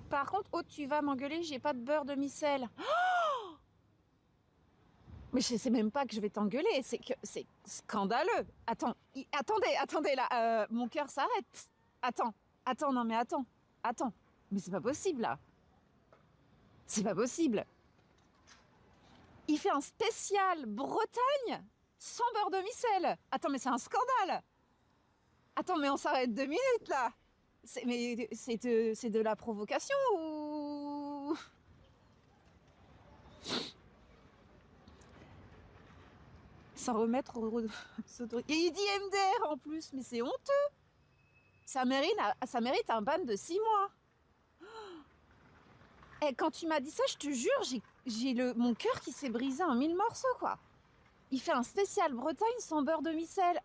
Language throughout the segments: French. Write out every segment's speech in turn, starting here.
Par contre, oh, tu vas m'engueuler, j'ai pas de beurre de micelle. Mais je sais même pas que je vais t'engueuler, c'est que c'est scandaleux. Attends, attendez là, mon cœur s'arrête. Attends, non mais attends. Mais c'est pas possible là. C'est pas possible. Il fait un spécial Bretagne sans beurre de micelle. Attends, mais c'est un scandale. Attends, mais on s'arrête 2 minutes là. C'est de la provocation ou... Sans remettre au... Et il dit MDR en plus, mais c'est honteux. Ça mérite un ban de 6 mois. Et quand tu m'as dit ça, je te jure, j'ai mon cœur qui s'est brisé en 1000 morceaux, quoi. Il fait un spécial Bretagne sans beurre de micelle.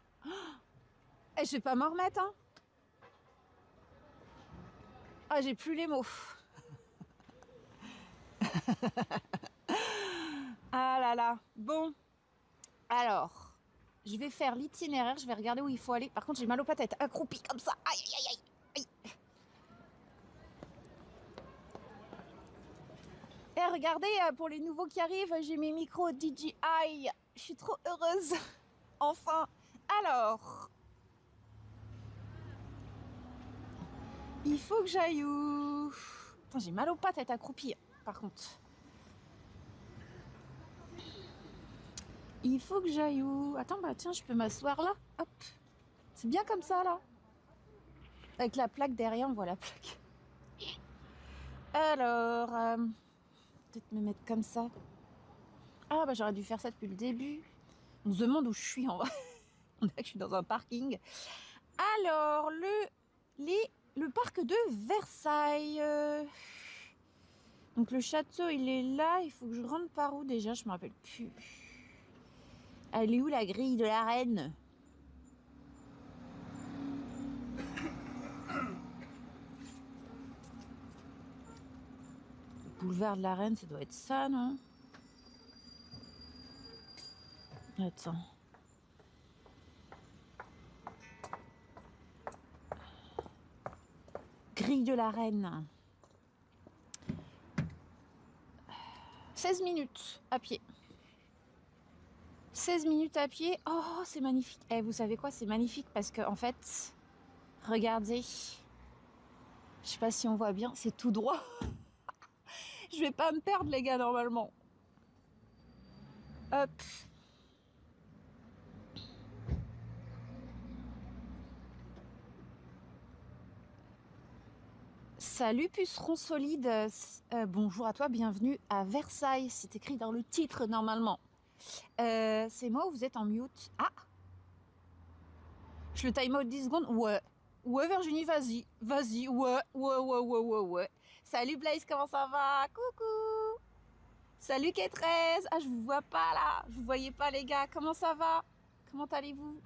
Et je vais pas m'en remettre, hein. Ah, j'ai plus les mots. Ah là là. Bon. Alors, je vais faire l'itinéraire, je vais regarder où il faut aller. Par contre, j'ai mal aux patates, accroupi comme ça. Aïe, aïe, aïe, aïe. Et regardez, pour les nouveaux qui arrivent, j'ai mes micros DJI. Je suis trop heureuse. Enfin. Alors, il faut que j'aille où? Attends, j'ai mal aux pattes à être accroupie, par contre. Il faut que j'aille où? Attends, bah tiens, je peux m'asseoir là. Hop. C'est bien comme ça, là. Avec la plaque derrière, on voit la plaque. Alors, peut-être me mettre comme ça. Ah, bah j'aurais dû faire ça depuis le début. On se demande où je suis, en vrai. On dirait que je suis dans un parking. Alors, le parc de Versailles. Donc, le château, il est là. Il faut que je rentre par où déjà? Je me rappelle plus. Elle est où la grille de la reine? Le boulevard de la reine, ça doit être ça, non? Attends. Grille de la reine. 16 minutes à pied. 16 minutes à pied. Oh, c'est magnifique. Eh, vous savez quoi? C'est magnifique parce que, en fait, regardez. Je sais pas si on voit bien, c'est tout droit. Je vais pas me perdre, les gars, normalement. Hop. Salut puceron solide, bonjour à toi, bienvenue à Versailles, c'est écrit dans le titre normalement. C'est moi ou vous êtes en mute? Ah, je le time out 10 secondes. Ouais Virginie, vas-y, ouais. Salut Blaze, comment ça va? Coucou. Salut K13, ah je vous vois pas là, je vous voyais pas les gars, comment ça va? Comment allez-vous?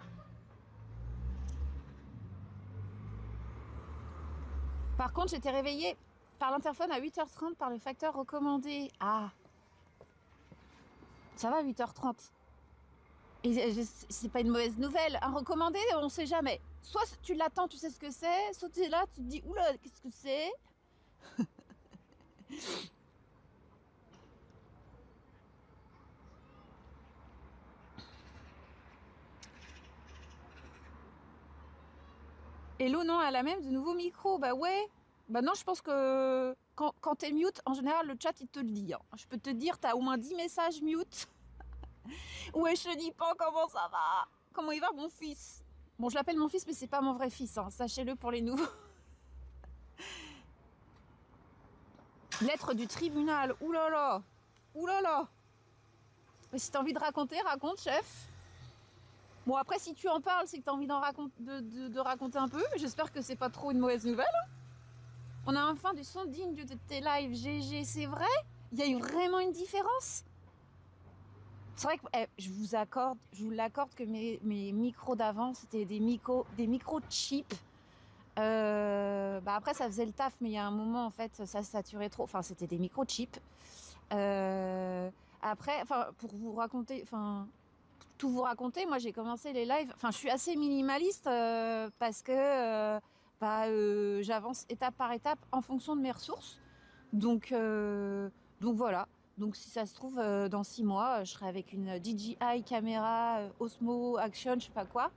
Par contre, j'étais réveillée par l'interphone à 8h30 par le facteur recommandé. Ah, ça va 8h30. Et c'est pas une mauvaise nouvelle. Un recommandé, on sait jamais. Soit tu l'attends, tu sais ce que c'est. Soit tu es là, tu te dis, oula, qu'est-ce que c'est? Hello, non, elle a même de nouveaux micros. Bah ouais. Bah non, je pense que quand t'es mute, en général, le chat, il te le dit. Hein. Je peux te dire, t'as au moins 10 messages mute. Ouais, je te dis pas comment ça va. Comment il va, mon fils? Bon, je l'appelle mon fils, mais c'est pas mon vrai fils. Hein. Sachez-le pour les nouveaux. Lettre du tribunal. Oulala. Oulala. Mais si t'as envie de raconter, raconte, chef. Bon, après, si tu en parles, c'est que t'as envie de raconter un peu. J'espère que c'est pas trop une mauvaise nouvelle. On a enfin du son digne de tes lives GG, c'est vrai? Il y a eu vraiment une différence? C'est vrai que je vous l'accorde que mes micros d'avant, c'était des micros cheap. Bah après, ça faisait le taf, mais il y a un moment, en fait, ça saturait trop. Enfin, c'était des micros cheap. Après, enfin, pour vous raconter, enfin, tout vous raconter, moi j'ai commencé les lives, enfin je suis assez minimaliste parce que j'avance étape par étape en fonction de mes ressources. Donc, voilà. Donc si ça se trouve, dans 6 mois, je serai avec une DJI caméra Osmo Action, je sais pas quoi,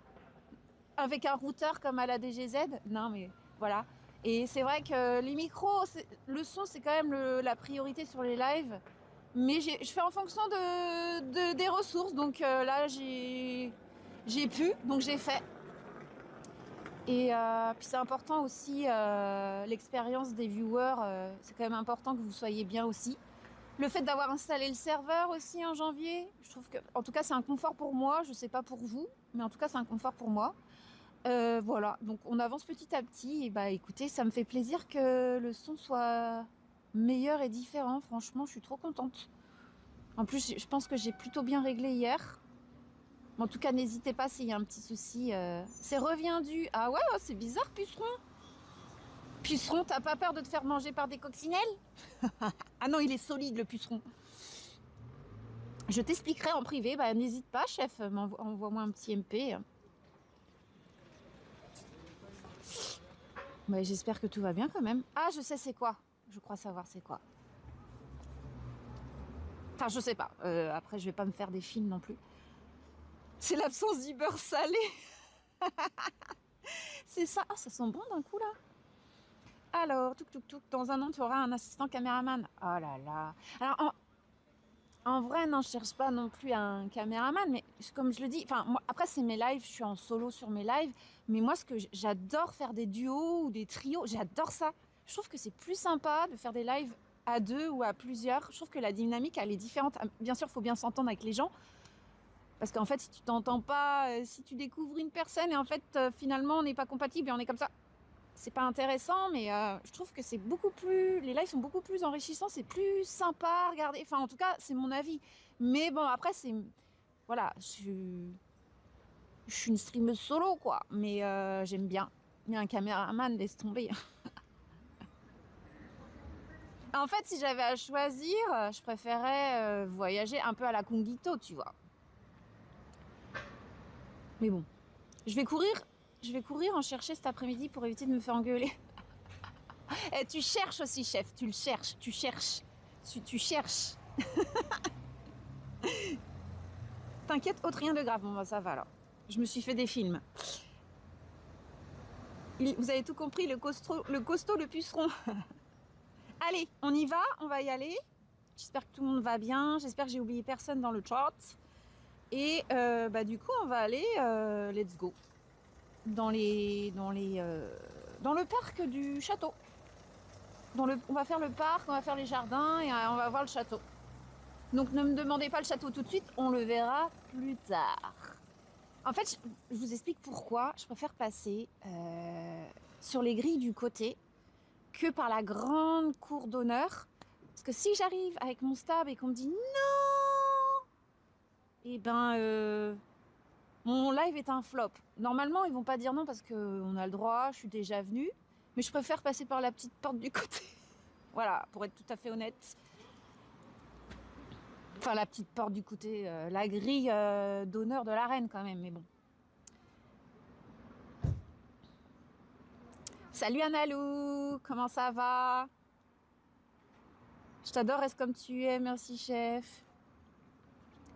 avec un routeur comme à la DGZ. Non mais voilà. Et c'est vrai que les micros, le son, c'est quand même la priorité sur les lives. Mais je fais en fonction des ressources. Donc là, j'ai pu, donc j'ai fait. Et puis c'est important aussi, l'expérience des viewers. C'est quand même important que vous soyez bien aussi. Le fait d'avoir installé le serveur aussi en janvier, je trouve que, en tout cas, c'est un confort pour moi. Je sais pas pour vous, mais en tout cas, c'est un confort pour moi. Voilà, donc on avance petit à petit. Et bah écoutez, ça me fait plaisir que le son soit meilleur et différent. Franchement, je suis trop contente. En plus, je pense que j'ai plutôt bien réglé hier. En tout cas, n'hésitez pas s'il y a un petit souci. C'est reviendu. Ah ouais, oh, c'est bizarre, puceron. Puceron, t'as pas peur de te faire manger par des coccinelles? Ah non, il est solide, le puceron. Je t'expliquerai en privé. Bah, n'hésite pas, chef. Envoie-moi un petit MP. Ouais, j'espère que tout va bien quand même. Ah, je sais c'est quoi. Je crois savoir c'est quoi. Enfin, je sais pas. Après, je vais pas me faire des films non plus. C'est l'absence du beurre salé. C'est ça. Ah, ça sent bon d'un coup là. Alors, touk. Dans un an, tu auras un assistant caméraman. Oh là là. Alors, en vrai, non, je cherche pas non plus un caméraman, mais comme je le dis, enfin, moi, après, c'est mes lives, je suis en solo sur mes lives, mais moi, j'adore faire des duos ou des trios, j'adore ça. Je trouve que c'est plus sympa de faire des lives à deux ou à plusieurs. Je trouve que la dynamique, elle est différente. Bien sûr, il faut bien s'entendre avec les gens, parce qu'en fait, si tu t'entends pas, si tu découvres une personne et en fait, finalement, on n'est pas compatible et on est comme ça, c'est pas intéressant, mais je trouve que c'est beaucoup plus. Les lives sont beaucoup plus enrichissants, c'est plus sympa à regarder. Enfin, en tout cas, c'est mon avis. Mais bon, après, c'est. Voilà, je suis une streameuse solo, quoi. Mais j'aime bien. Mais un caméraman, laisse tomber. En fait, si j'avais à choisir, je préférais voyager un peu à la Conguito, tu vois. Mais bon, je vais courir. Je vais courir en chercher cet après-midi pour éviter de me faire engueuler. Et tu cherches aussi, chef. Tu le cherches. Tu cherches. Tu cherches. T'inquiète, autre rien de grave. Bon, bah, ça va alors. Je me suis fait des films. Vous avez tout compris, le costaud, le puceron. Allez, on y va, on va y aller. J'espère que tout le monde va bien. J'espère que j'ai oublié personne dans le chat. Et bah, du coup, on va aller, let's go, dans le parc du château. On va faire le parc, on va faire les jardins et on va voir le château. Donc ne me demandez pas le château tout de suite, on le verra plus tard. En fait, je vous explique pourquoi je préfère passer sur les grilles du côté que par la grande cour d'honneur. Parce que si j'arrive avec mon stab et qu'on me dit non, et ben mon live est un flop. Normalement, ils vont pas dire non parce qu'on a le droit, je suis déjà venue. Mais je préfère passer par la petite porte du côté. Voilà, pour être tout à fait honnête. Enfin, la petite porte du côté, la grille d'honneur de la reine quand même, mais bon. Salut Analou, comment ça va? Je t'adore, reste comme tu es, merci chef.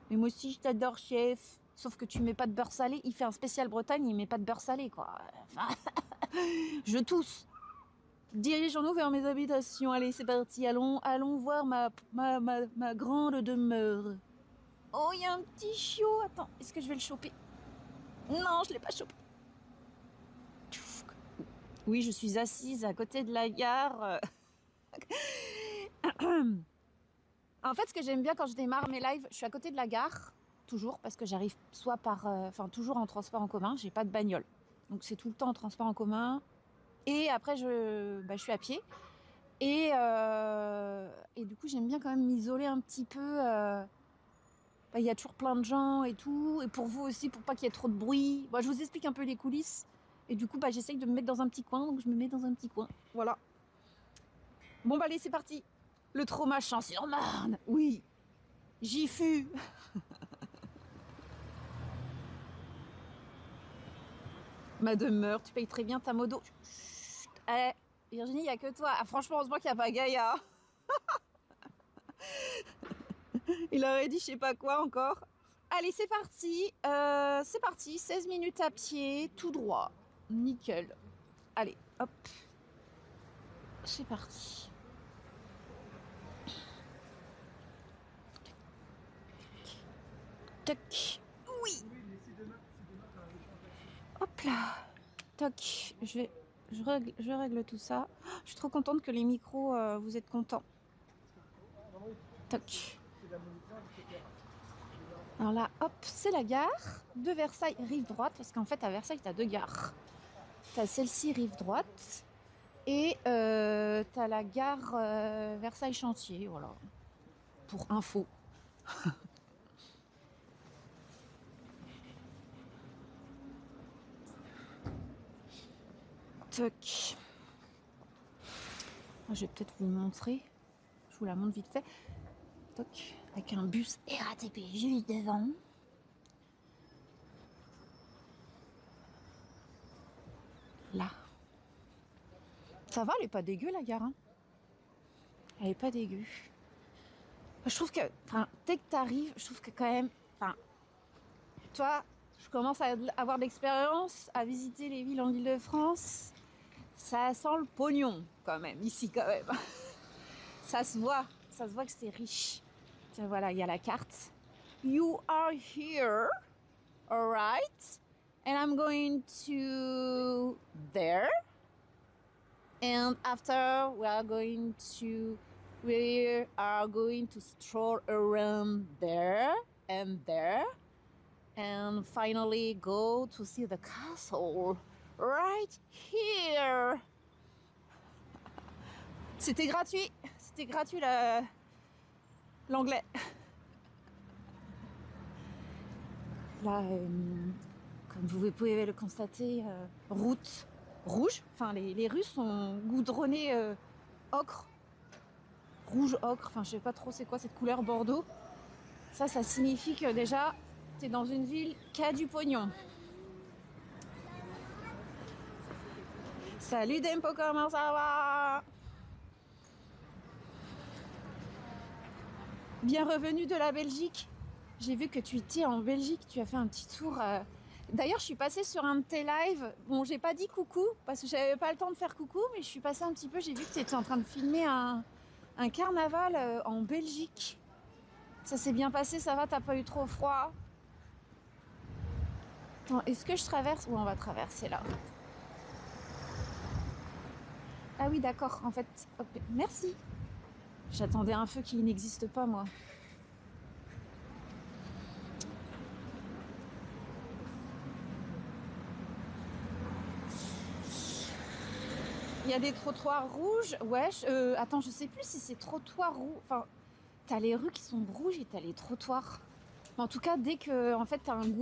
Mais moi aussi je t'adore chef. Sauf que tu mets pas de beurre salé, il fait un spécial Bretagne, il met pas de beurre salé quoi. Enfin, je tousse. Dirigeons-nous vers mes habitations, allez c'est parti, allons voir ma grande demeure. Oh, il y a un petit chiot, attends, est-ce que je vais le choper? Non, je l'ai pas chopé. Oui, je suis assise à côté de la gare. En fait, ce que j'aime bien quand je démarre mes lives, je suis à côté de la gare, toujours, parce que j'arrive soit toujours en transport en commun, j'ai pas de bagnole. Donc c'est tout le temps en transport en commun. Et après, je suis à pied. Et du coup, j'aime bien quand même m'isoler un petit peu. Il y a toujours plein de gens et tout. Et pour vous aussi, pour pas qu'il y ait trop de bruit. Bon, je vous explique un peu les coulisses. Et du coup, j'essaye de me mettre dans un petit coin. Donc je me mets dans un petit coin. Voilà. Bon, allez, c'est parti. Le trauma Champs-sur-Marne. Oui, j'y fus. Ma demeure, tu payes très bien ta modo. Chut. Virginie, il n'y a que toi. Ah, franchement, heureusement qu'il n'y a pas Gaïa. Il aurait dit je sais pas quoi encore. Allez, c'est parti. C'est parti. 16 minutes à pied, tout droit. Nickel. Allez, hop. C'est parti. Toc. Oui. Hop là. Toc. Je règle tout ça. Je suis trop contente que les micros, vous êtes contents. Toc. Alors là, hop, c'est la gare de Versailles, rive droite, parce qu'en fait, à Versailles, tu as deux gares. Tu as celle-ci, rive droite, et tu as la gare Versailles-Chantier, voilà, pour info. Toc. Je vais peut-être vous montrer. Je vous la montre vite fait. Toc. Avec un bus RATP juste devant. Là. Ça va, elle est pas dégueu la gare. Hein, elle est pas dégueu. Je trouve que, dès que t'arrives, je trouve que quand même, toi, je commence à avoir de l'expérience, à visiter les villes en Île-de-France. Ça sent le pognon quand même, ici quand même. Ça se voit que c'est riche. Tiens, voilà, il y a la carte. You are here, alright, and I'm going to there. And after we are going to stroll around there, and finally go to see the castle right here. C'était gratuit l'anglais. Là, comme vous pouvez le constater, route rouge. Enfin, les rues sont goudronnées ocre, rouge ocre. Enfin, je sais pas trop c'est quoi cette couleur bordeaux. Ça signifie que déjà, t'es dans une ville qui a du pognon. Salut Dempo, comment ça va? Bien revenu de la Belgique. J'ai vu que tu étais en Belgique, tu as fait un petit tour. D'ailleurs, je suis passée sur un de tes lives. Bon, j'ai pas dit coucou parce que j'avais pas le temps de faire coucou, mais je suis passée un petit peu. J'ai vu que tu étais en train de filmer un carnaval en Belgique. Ça s'est bien passé, ça va, t'as pas eu trop froid? Attends, est-ce que je traverse? Ou on va traverser là? Ah oui, d'accord, en fait, hop, merci. J'attendais un feu qui n'existe pas, moi. Il y a des trottoirs rouges, ouais. Attends, je sais plus si c'est trottoir rouge. Enfin, t'as les rues qui sont rouges et t'as les trottoirs. Mais en tout cas, dès que, en fait, t'as un goût.